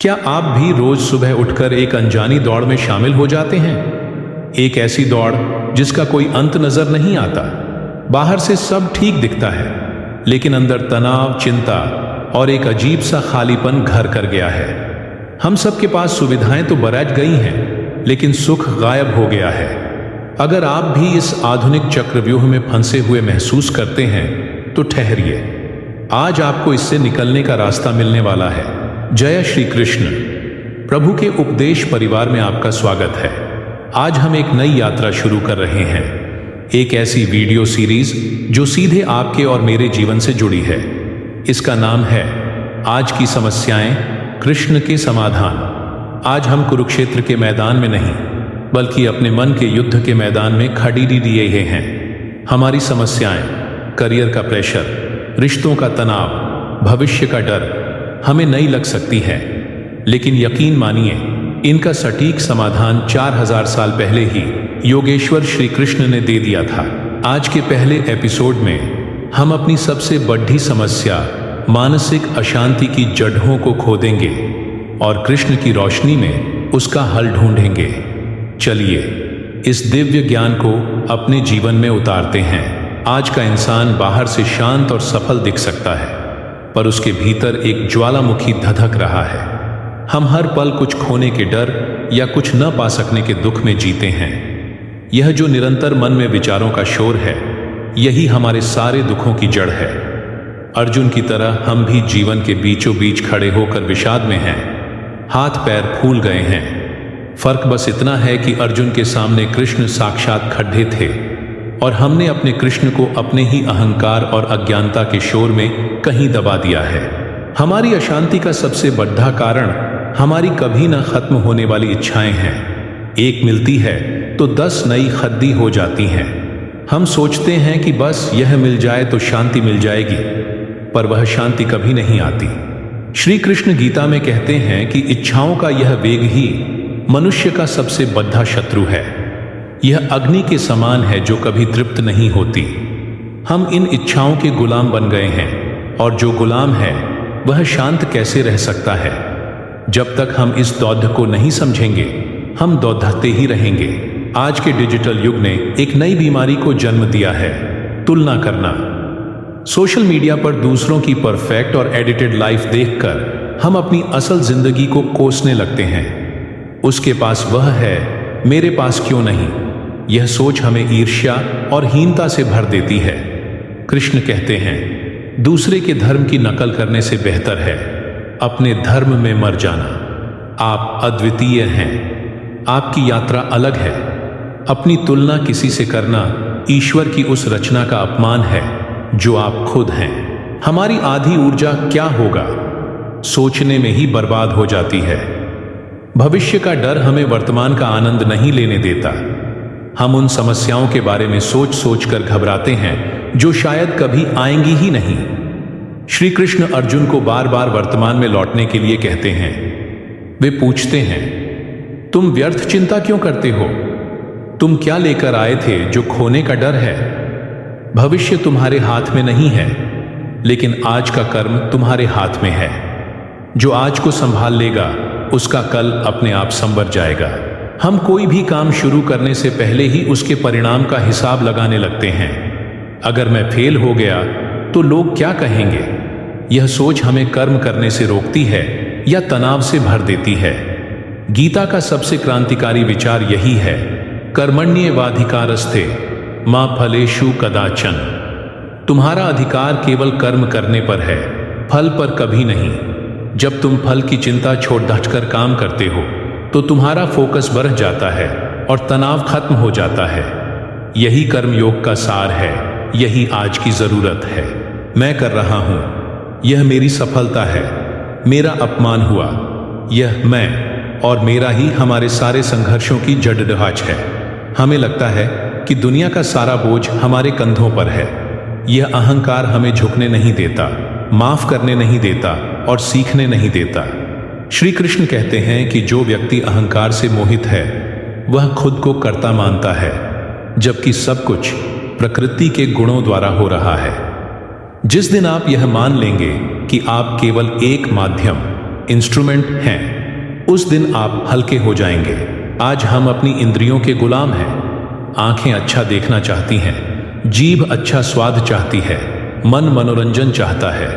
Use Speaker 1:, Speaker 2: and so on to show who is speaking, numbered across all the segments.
Speaker 1: क्या आप भी रोज सुबह उठकर एक अनजानी दौड़ में शामिल हो जाते हैं? एक ऐसी दौड़ जिसका कोई अंत नजर नहीं आता। बाहर से सब ठीक दिखता है, लेकिन अंदर तनाव, चिंता और एक अजीब सा खालीपन घर कर गया है। हम सबके पास सुविधाएं तो बरैच गई हैं, लेकिन सुख गायब हो गया है। अगर आप भी इस आधुनिक चक्रव्यूह में फंसे हुए महसूस करते हैं तो ठहरिए, आज आपको इससे निकलने का रास्ता मिलने वाला है। जय श्री कृष्ण। प्रभु के उपदेश परिवार में आपका स्वागत है। आज हम एक नई यात्रा शुरू कर रहे हैं, एक ऐसी वीडियो सीरीज जो सीधे आपके और मेरे जीवन से जुड़ी है। इसका नाम है आज की समस्याएं, कृष्ण के समाधान। आज हम कुरुक्षेत्र के मैदान में नहीं, बल्कि अपने मन के युद्ध के मैदान में खड़ी दिए हैं। हमारी समस्याएं, करियर का प्रेशर, रिश्तों का तनाव, भविष्य का डर हमें नई लग सकती है, लेकिन यकीन मानिए, इनका सटीक समाधान 4000 साल पहले ही योगेश्वर श्री कृष्ण ने दे दिया था। आज के पहले एपिसोड में हम अपनी सबसे बड़ी समस्या, मानसिक अशांति की जड़ों को खोदेंगे और कृष्ण की रोशनी में उसका हल ढूंढेंगे। चलिए इस दिव्य ज्ञान को अपने जीवन में उतारते हैं। आज का इंसान बाहर से शांत और सफल दिख सकता है, पर उसके भीतर एक ज्वालामुखी धधक रहा है। हम हर पल कुछ खोने के डर या कुछ न पा सकने के दुख में जीते हैं। यह जो निरंतर मन में विचारों का शोर है, यही हमारे सारे दुखों की जड़ है। अर्जुन की तरह हम भी जीवन के बीचों बीच खड़े होकर विषाद में हैं, हाथ पैर फूल गए हैं। फर्क बस इतना है कि अर्जुन के सामने कृष्ण साक्षात खड्डे थे, और हमने अपने कृष्ण को अपने ही अहंकार और अज्ञानता के शोर में कहीं दबा दिया है। हमारी अशांति का सबसे बड़ा कारण हमारी कभी न खत्म होने वाली इच्छाएं हैं। एक मिलती है तो 10 नई खद्दी हो जाती हैं। हम सोचते हैं कि बस यह मिल जाए तो शांति मिल जाएगी, पर वह शांति कभी नहीं आती। श्री कृष्ण गीता में कहते हैं कि इच्छाओं का यह वेग ही मनुष्य का सबसे बड़ा शत्रु है। यह अग्नि के समान है जो कभी तृप्त नहीं होती। हम इन इच्छाओं के गुलाम बन गए हैं, और जो गुलाम है वह शांत कैसे रह सकता है? जब तक हम इस दौध को नहीं समझेंगे, हम दौधते ही रहेंगे। आज के डिजिटल युग ने एक नई बीमारी को जन्म दिया है, तुलना करना। सोशल मीडिया पर दूसरों की परफेक्ट और एडिटेड लाइफ देखकर हम अपनी असल जिंदगी को कोसने लगते हैं। उसके पास वह है, मेरे पास क्यों नहीं? यह सोच हमें ईर्ष्या और हीनता से भर देती है। कृष्ण कहते हैं, दूसरे के धर्म की नकल करने से बेहतर है अपने धर्म में मर जाना। आप अद्वितीय हैं, आपकी यात्रा अलग है। अपनी तुलना किसी से करना ईश्वर की उस रचना का अपमान है जो आप खुद हैं। हमारी आधी ऊर्जा क्या होगा सोचने में ही बर्बाद हो जाती है। भविष्य का डर हमें वर्तमान का आनंद नहीं लेने देता। हम उन समस्याओं के बारे में सोच सोच कर घबराते हैं जो शायद कभी आएंगी ही नहीं। श्री कृष्ण अर्जुन को बार बार वर्तमान में लौटने के लिए कहते हैं। वे पूछते हैं, तुम व्यर्थ चिंता क्यों करते हो? तुम क्या लेकर आए थे जो खोने का डर है? भविष्य तुम्हारे हाथ में नहीं है, लेकिन आज का कर्म तुम्हारे हाथ में है। जो आज को संभाल लेगा, उसका कल अपने आप संवर जाएगा। हम कोई भी काम शुरू करने से पहले ही उसके परिणाम का हिसाब लगाने लगते हैं। अगर मैं फेल हो गया तो लोग क्या कहेंगे? यह सोच हमें कर्म करने से रोकती है या तनाव से भर देती है। गीता का सबसे क्रांतिकारी विचार यही है, कर्मण्येवाधिकारस्ते मा फलेषु कदाचन। तुम्हारा अधिकार केवल कर्म करने पर है, फल पर कभी नहीं। जब तुम फल की चिंता छोड़ हटकर काम करते हो तो तुम्हारा फोकस बढ़ जाता है और तनाव खत्म हो जाता है। यही कर्म योग का सार है, यही आज की जरूरत है। मैं कर रहा हूं, यह मेरी सफलता है। मेरा अपमान हुआ, यह मैं और मेरा ही हमारे सारे संघर्षों की जड़गांठ है। हमें लगता है कि दुनिया का सारा बोझ हमारे कंधों पर है। यह अहंकार हमें झुकने नहीं देता, माफ करने नहीं देता और सीखने नहीं देता। श्री कृष्ण कहते हैं कि जो व्यक्ति अहंकार से मोहित है वह खुद को कर्ता मानता है, जबकि सब कुछ प्रकृति के गुणों द्वारा हो रहा है। जिस दिन आप यह मान लेंगे कि आप केवल एक माध्यम, इंस्ट्रूमेंट हैं। उस दिन आप हल्के हो जाएंगे। आज हम अपनी इंद्रियों के गुलाम हैं। आंखें अच्छा देखना चाहती हैं, जीभ अच्छा स्वाद चाहती है, मन मनोरंजन चाहता है।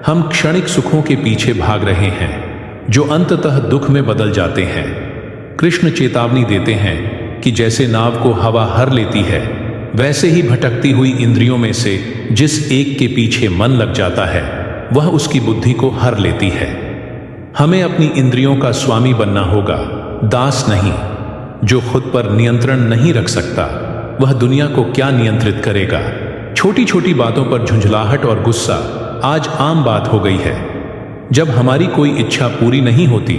Speaker 1: हम क्षणिक सुखों के पीछे भाग रहे हैं जो अंततः दुख में बदल जाते हैं। कृष्ण चेतावनी देते हैं कि जैसे नाव को हवा हर लेती है, वैसे ही भटकती हुई इंद्रियों में से जिस एक के पीछे मन लग जाता है वह उसकी बुद्धि को हर लेती है। हमें अपनी इंद्रियों का स्वामी बनना होगा, दास नहीं। जो खुद पर नियंत्रण नहीं रख सकता वह दुनिया को क्या नियंत्रित करेगा। छोटी छोटी बातों पर झुंझलाहट और गुस्सा आज आम बात हो गई है। जब हमारी कोई इच्छा पूरी नहीं होती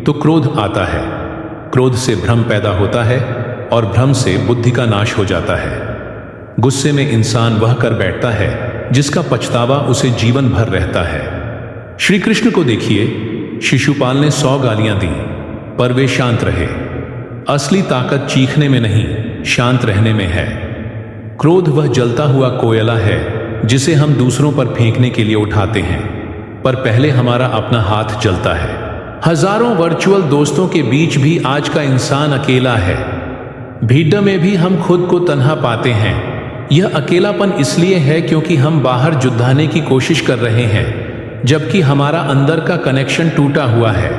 Speaker 1: तो क्रोध आता है। क्रोध से भ्रम पैदा होता है और भ्रम से बुद्धि का नाश हो जाता है। गुस्से में इंसान वह कर बैठता है जिसका पछतावा उसे जीवन भर रहता है। श्री कृष्ण को देखिए, शिशुपाल ने 100 गालियां दी पर वे शांत रहे। असली ताकत चीखने में नहीं, शांत रहने में है। क्रोध वह जलता हुआ कोयला है जिसे हम दूसरों पर फेंकने के लिए उठाते हैं, पर पहले हमारा अपना हाथ जलता है। हजारों वर्चुअल दोस्तों के बीच भी आज का इंसान अकेला है। भीड़ में भी हम खुद को तन्हा पाते हैं। यह अकेलापन इसलिए है क्योंकि हम बाहर जुधाने की कोशिश कर रहे हैं, जबकि हमारा अंदर का कनेक्शन टूटा हुआ है।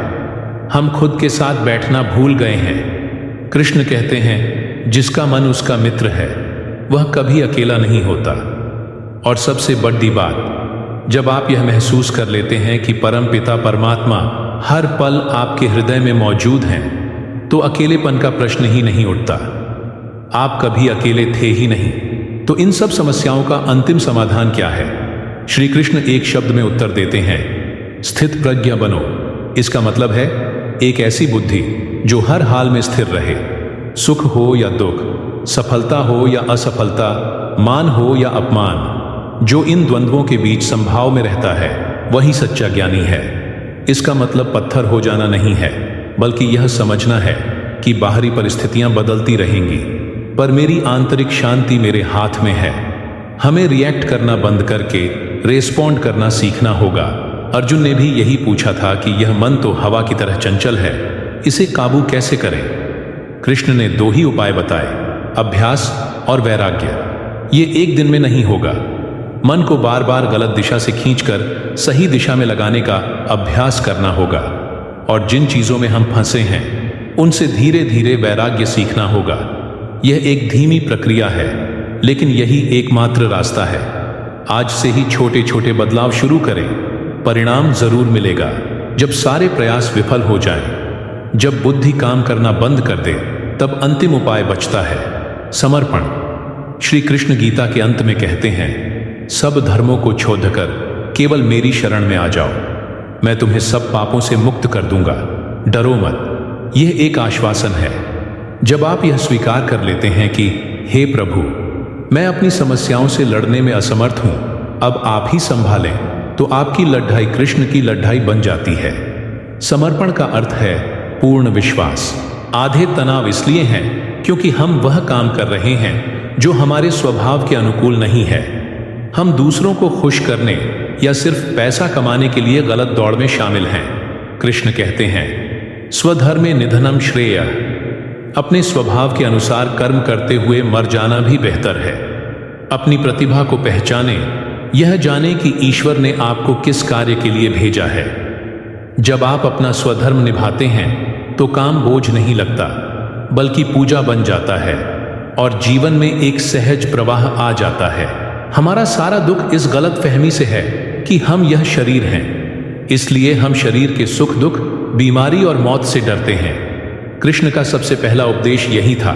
Speaker 1: हम खुद के साथ बैठना भूल गए हैं। कृष्ण कहते हैं, जिसका मन उसका मित्र है वह कभी अकेला नहीं होता। और सबसे बड़ी बात, जब आप यह महसूस कर लेते हैं कि परमपिता परमात्मा हर पल आपके हृदय में मौजूद हैं, तो अकेलेपन का प्रश्न ही नहीं उठता। आप कभी अकेले थे ही नहीं। तो इन सब समस्याओं का अंतिम समाधान क्या है? श्री कृष्ण एक शब्द में उत्तर देते हैं, स्थित प्रज्ञ बनो। इसका मतलब है एक ऐसी बुद्धि जो हर हाल में स्थिर रहे। सुख हो या दुख, सफलता हो या असफलता, मान हो या अपमान, जो इन द्वंद्वों के बीच संभाव में रहता है वही सच्चा ज्ञानी है। इसका मतलब पत्थर हो जाना नहीं है, बल्कि यह समझना है कि बाहरी परिस्थितियां बदलती रहेंगी, पर मेरी आंतरिक शांति मेरे हाथ में है। हमें रिएक्ट करना बंद करके रेस्पॉन्ड करना सीखना होगा। अर्जुन ने भी यही पूछा था कि यह मन तो हवा की तरह चंचल है, इसे काबू कैसे करें? कृष्ण ने 2 ही उपाय बताए, अभ्यास और वैराग्य। ये एक दिन में नहीं होगा। मन को बार बार गलत दिशा से खींचकर सही दिशा में लगाने का अभ्यास करना होगा। और जिन चीजों में हम फंसे हैं उनसे धीरे धीरे वैराग्य सीखना होगा। यह एक धीमी प्रक्रिया है, लेकिन यही एकमात्र रास्ता है। आज से ही छोटे छोटे बदलाव शुरू करें, परिणाम जरूर मिलेगा। जब सारे प्रयास विफल हो जाएं, जब बुद्धि काम करना बंद कर दे, तब अंतिम उपाय बचता है, समर्पण। श्री कृष्ण गीता के अंत में कहते हैं, सब धर्मों को छोड़कर केवल मेरी शरण में आ जाओ, मैं तुम्हें सब पापों से मुक्त कर दूंगा, डरो मत। यह एक आश्वासन है। जब आप यह स्वीकार कर लेते हैं कि हे प्रभु, मैं अपनी समस्याओं से लड़ने में असमर्थ हूं, अब आप ही संभालें, तो आपकी लड़ाई कृष्ण की लड़ाई बन जाती है। समर्पण का अर्थ है पूर्ण विश्वास। आधे तनाव इसलिए हैं क्योंकि हम वह काम कर रहे हैं जो हमारे स्वभाव के अनुकूल नहीं है। हम दूसरों को खुश करने या सिर्फ पैसा कमाने के लिए गलत दौड़ में शामिल हैं। कृष्ण कहते हैं, स्वधर्मे निधनम श्रेय। अपने स्वभाव के अनुसार कर्म करते हुए मर जाना भी बेहतर है। अपनी प्रतिभा को पहचाने, यह जाने कि ईश्वर ने आपको किस कार्य के लिए भेजा है। जब आप अपना स्वधर्म निभाते हैं तो काम बोझ नहीं लगता, बल्कि पूजा बन जाता है और जीवन में एक सहज प्रवाह आ जाता है। हमारा सारा दुख इस गलत फहमी से है कि हम यह शरीर हैं, इसलिए हम शरीर के सुख दुख, बीमारी और मौत से डरते हैं। कृष्ण का सबसे पहला उपदेश यही था,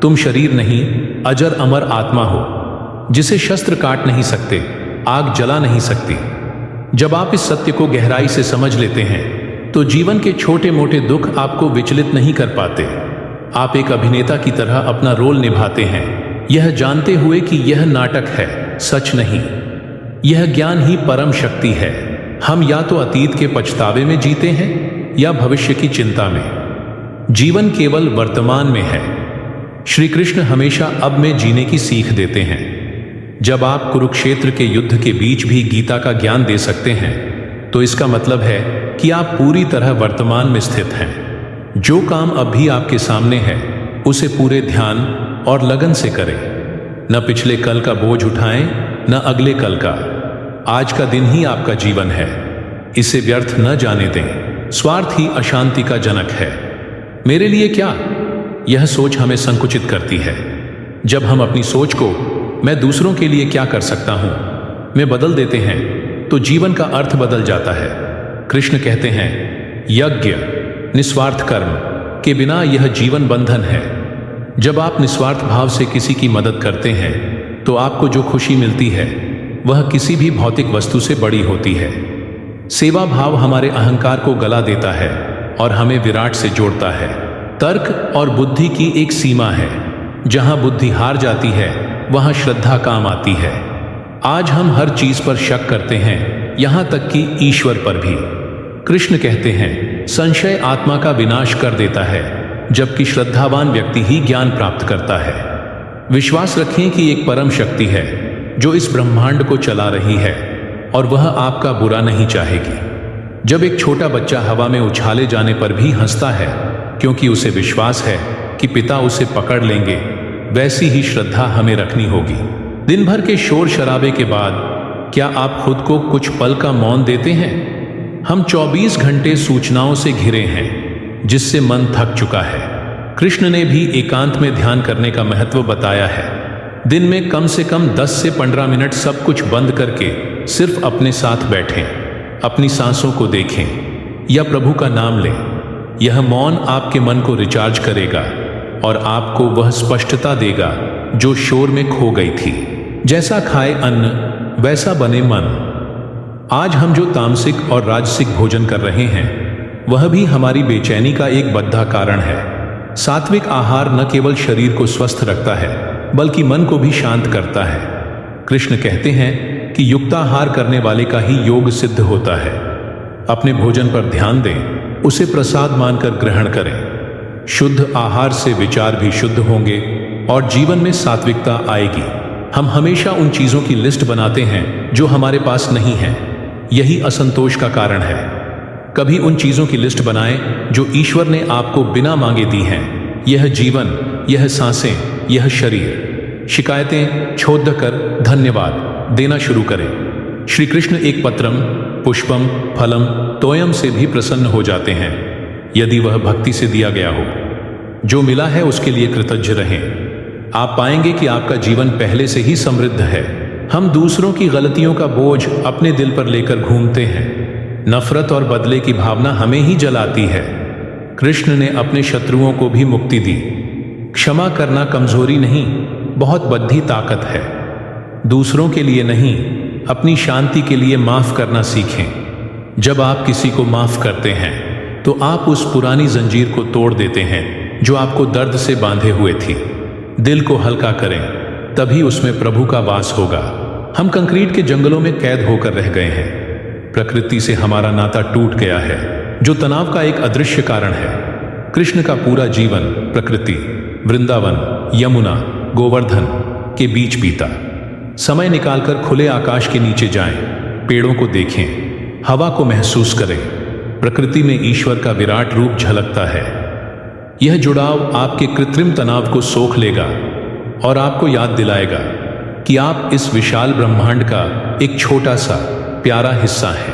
Speaker 1: तुम शरीर नहीं, अजर अमर आत्मा हो, जिसे शस्त्र काट नहीं सकते, आग जला नहीं सकती। जब आप इस सत्य को गहराई से समझ लेते हैं तो जीवन के छोटे मोटे दुख आपको विचलित नहीं कर पाते। आप एक अभिनेता की तरह अपना रोल निभाते हैं, यह जानते हुए कि यह नाटक है, सच नहीं। यह ज्ञान ही परम शक्ति है। हम या तो अतीत के पछतावे में जीते हैं या भविष्य की चिंता में। जीवन केवल वर्तमान में है। श्री कृष्ण हमेशा अब में जीने की सीख देते हैं। जब आप कुरुक्षेत्र के युद्ध के बीच भी गीता का ज्ञान दे सकते हैं तो इसका मतलब है कि आप पूरी तरह वर्तमान में स्थित हैं। जो काम अभी आपके सामने है उसे पूरे ध्यान और लगन से करें। न पिछले कल का बोझ उठाएं, न अगले कल का। आज का दिन ही आपका जीवन है, इसे व्यर्थ न जाने दें। स्वार्थ ही अशांति का जनक है। मेरे लिए क्या, यह सोच हमें संकुचित करती है। जब हम अपनी सोच को मैं दूसरों के लिए क्या कर सकता हूं में बदल देते हैं तो जीवन का अर्थ बदल जाता है। कृष्ण कहते हैं, यज्ञ निस्वार्थ कर्म के बिना यह जीवन बंधन है। जब आप निस्वार्थ भाव से किसी की मदद करते हैं तो आपको जो खुशी मिलती है वह किसी भी भौतिक वस्तु से बड़ी होती है। सेवा भाव हमारे अहंकार को गला देता है और हमें विराट से जोड़ता है। तर्क और बुद्धि की एक सीमा है, जहां बुद्धि हार जाती है वहां श्रद्धा काम आती है। आज हम हर चीज पर शक करते हैं, यहां तक कि ईश्वर पर भी। कृष्ण कहते हैं, संशय आत्मा का विनाश कर देता है, जबकि श्रद्धावान व्यक्ति ही ज्ञान प्राप्त करता है। विश्वास रखें कि एक परम शक्ति है जो इस ब्रह्मांड को चला रही है और वह आपका बुरा नहीं चाहेगी। जब एक छोटा बच्चा हवा में उछाले जाने पर भी हंसता है क्योंकि उसे विश्वास है कि पिता उसे पकड़ लेंगे, वैसी ही श्रद्धा हमें रखनी होगी। दिन भर के शोर शराबे के बाद क्या आप खुद को कुछ पल का मौन देते हैं? हम 24 घंटे सूचनाओं से घिरे हैं, जिससे मन थक चुका है। कृष्ण ने भी एकांत में ध्यान करने का महत्व बताया है। दिन में कम से कम 10 से 15 मिनट सब कुछ बंद करके सिर्फ अपने साथ बैठें, अपनी सांसों को देखें या प्रभु का नाम लें। यह मौन आपके मन को रिचार्ज करेगा और आपको वह स्पष्टता देगा जो शोर में खो गई थी। जैसा खाए अन्न वैसा बने मन। आज हम जो तामसिक और राजसिक भोजन कर रहे हैं वह भी हमारी बेचैनी का एक बद्धा कारण है। सात्विक आहार न केवल शरीर को स्वस्थ रखता है बल्कि मन को भी शांत करता है। कृष्ण कहते हैं कि युक्ताहार करने वाले का ही योग सिद्ध होता है। अपने भोजन पर ध्यान दें, उसे प्रसाद मानकर ग्रहण करें। शुद्ध आहार से विचार भी शुद्ध होंगे और जीवन में सात्विकता आएगी। हम हमेशा उन चीजों की लिस्ट बनाते हैं जो हमारे पास नहीं है, यही असंतोष का कारण है। कभी उन चीजों की लिस्ट बनाएं जो ईश्वर ने आपको बिना मांगे दी हैं। यह जीवन, यह सांसें, यह शरीर। शिकायतें छोड़ कर धन्यवाद देना शुरू करें। श्री कृष्ण एक पत्रम पुष्पम फलम तोयम से भी प्रसन्न हो जाते हैं, यदि वह भक्ति से दिया गया हो। जो मिला है उसके लिए कृतज्ञ रहें। आप पाएंगे कि आपका जीवन पहले से ही समृद्ध है। हम दूसरों की गलतियों का बोझ अपने दिल पर लेकर घूमते हैं। नफरत और बदले की भावना हमें ही जलाती है। कृष्ण ने अपने शत्रुओं को भी मुक्ति दी। क्षमा करना कमजोरी नहीं, बहुत बड़ी ताकत है। दूसरों के लिए नहीं, अपनी शांति के लिए माफ करना सीखें। जब आप किसी को माफ करते हैं तो आप उस पुरानी जंजीर को तोड़ देते हैं जो आपको दर्द से बांधे हुए थी। दिल को हल्का करें, तभी उसमें प्रभु का वास होगा। हम कंक्रीट के जंगलों में कैद होकर रह गए हैं। प्रकृति से हमारा नाता टूट गया है, जो तनाव का एक अदृश्य कारण है। कृष्ण का पूरा जीवन प्रकृति, वृंदावन, यमुना, गोवर्धन के बीच बीता। समय निकालकर खुले आकाश के नीचे जाएं, पेड़ों को देखें, हवा को महसूस करें। प्रकृति में ईश्वर का विराट रूप झलकता है। यह जुड़ाव आपके कृत्रिम तनाव को सोख लेगा और आपको याद दिलाएगा कि आप इस विशाल ब्रह्मांड का एक छोटा सा प्यारा हिस्सा है।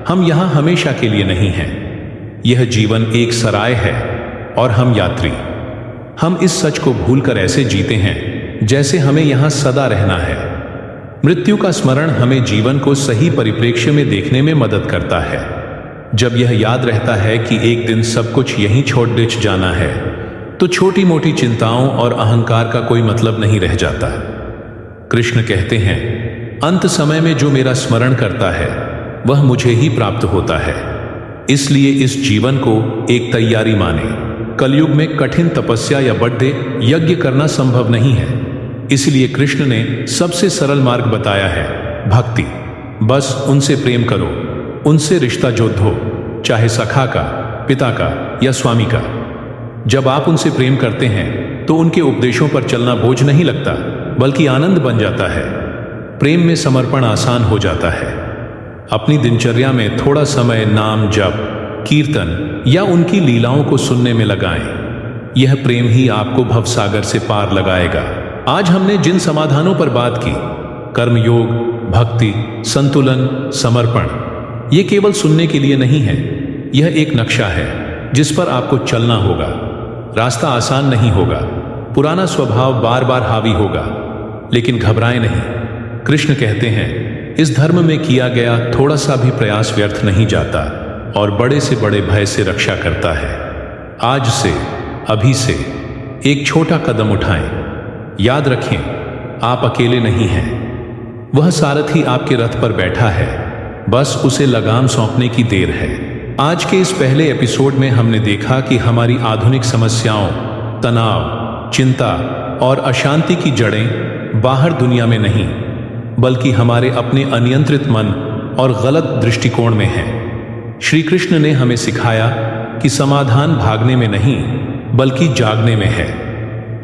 Speaker 1: हम यहाँ हमेशा के लिए नहीं हैं। यह जीवन एक सराय है और हम यात्री। हम इस सच को भूलकर ऐसे जीते हैं जैसे हमें यहाँ सदा रहना है। मृत्यु का स्मरण हमें जीवन को सही परिप्रेक्ष्य में देखने में मदद करता है। जब यह याद रहता है कि एक दिन सब कुछ यहीं छोड़ डिच जाना है, तो छोटी मोटी चिंताओं और अहंकार का कोई मतलब नहीं रह जाता। कृष्ण कहते हैं, अंत समय में जो मेरा स्मरण करता है वह मुझे ही प्राप्त होता है। इसलिए इस जीवन को एक तैयारी माने। कलयुग में कठिन तपस्या या बड़े यज्ञ करना संभव नहीं है। इसलिए कृष्ण ने सबसे सरल मार्ग बताया है, भक्ति। बस उनसे प्रेम करो, उनसे रिश्ता जोड़ो, चाहे सखा का, पिता का या स्वामी का। जब आप उनसे प्रेम करते हैं तो उनके उपदेशों पर चलना बोझ नहीं लगता, बल्कि आनंद बन जाता है। प्रेम में समर्पण आसान हो जाता है। अपनी दिनचर्या में थोड़ा समय नाम जप, कीर्तन या उनकी लीलाओं को सुनने में लगाएं। यह प्रेम ही आपको भवसागर से पार लगाएगा। आज हमने जिन समाधानों पर बात की, कर्मयोग, भक्ति, संतुलन, समर्पण, ये केवल सुनने के लिए नहीं है। यह एक नक्शा है जिस पर आपको चलना होगा। रास्ता आसान नहीं होगा, पुराना स्वभाव बार बार हावी होगा, लेकिन घबराएं नहीं। कृष्ण कहते हैं, इस धर्म में किया गया थोड़ा सा भी प्रयास व्यर्थ नहीं जाता और बड़े से बड़े भय से रक्षा करता है। आज से, अभी से एक छोटा कदम उठाएं। याद रखें, आप अकेले नहीं हैं। वह सारथी आपके रथ पर बैठा है, बस उसे लगाम सौंपने की देर है। आज के इस पहले एपिसोड में हमने देखा कि हमारी आधुनिक समस्याओं, तनाव, चिंता और अशांति की जड़ें बाहर दुनिया में नहीं, बल्कि हमारे अपने अनियंत्रित मन और गलत दृष्टिकोण में हैं। श्री कृष्ण ने हमें सिखाया कि समाधान भागने में नहीं, बल्कि जागने में है।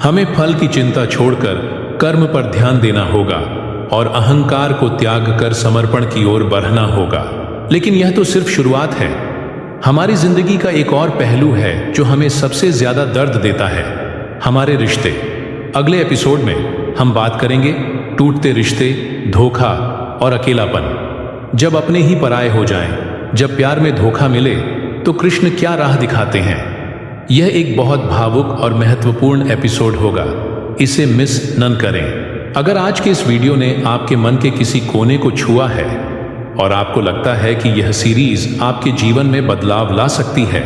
Speaker 1: हमें फल की चिंता छोड़कर कर्म पर ध्यान देना होगा और अहंकार को त्याग कर समर्पण की ओर बढ़ना होगा। लेकिन यह तो सिर्फ शुरुआत है। हमारी जिंदगी का एक और पहलू है जो हमें सबसे ज्यादा दर्द देता है, हमारे रिश्ते। अगले एपिसोड में हम बात करेंगे टूटते रिश्ते, धोखा और अकेलापन। जब अपने ही पराये हो जाएं, जब प्यार में धोखा मिले, तो कृष्ण क्या राह दिखाते हैं। यह एक बहुत भावुक और महत्वपूर्ण एपिसोड होगा, इसे मिस न करें। अगर आज के इस वीडियो ने आपके मन के किसी कोने को छुआ है और आपको लगता है कि यह सीरीज आपके जीवन में बदलाव ला सकती है,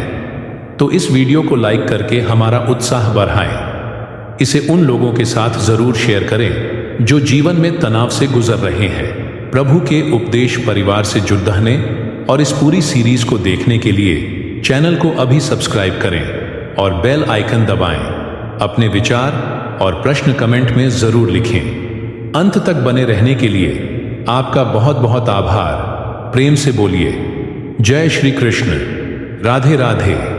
Speaker 1: तो इस वीडियो को लाइक करके हमारा उत्साह बढ़ाएं। इसे उन लोगों के साथ जरूर शेयर करें जो जीवन में तनाव से गुजर रहे हैं। प्रभु के उपदेश परिवार से जुड़ रहने और इस पूरी सीरीज को देखने के लिए चैनल को अभी सब्सक्राइब करें और बेल आइकन दबाएं। अपने विचार और प्रश्न कमेंट में जरूर लिखें। अंत तक बने रहने के लिए आपका बहुत बहुत आभार। प्रेम से बोलिए, जय श्री कृष्ण, राधे राधे।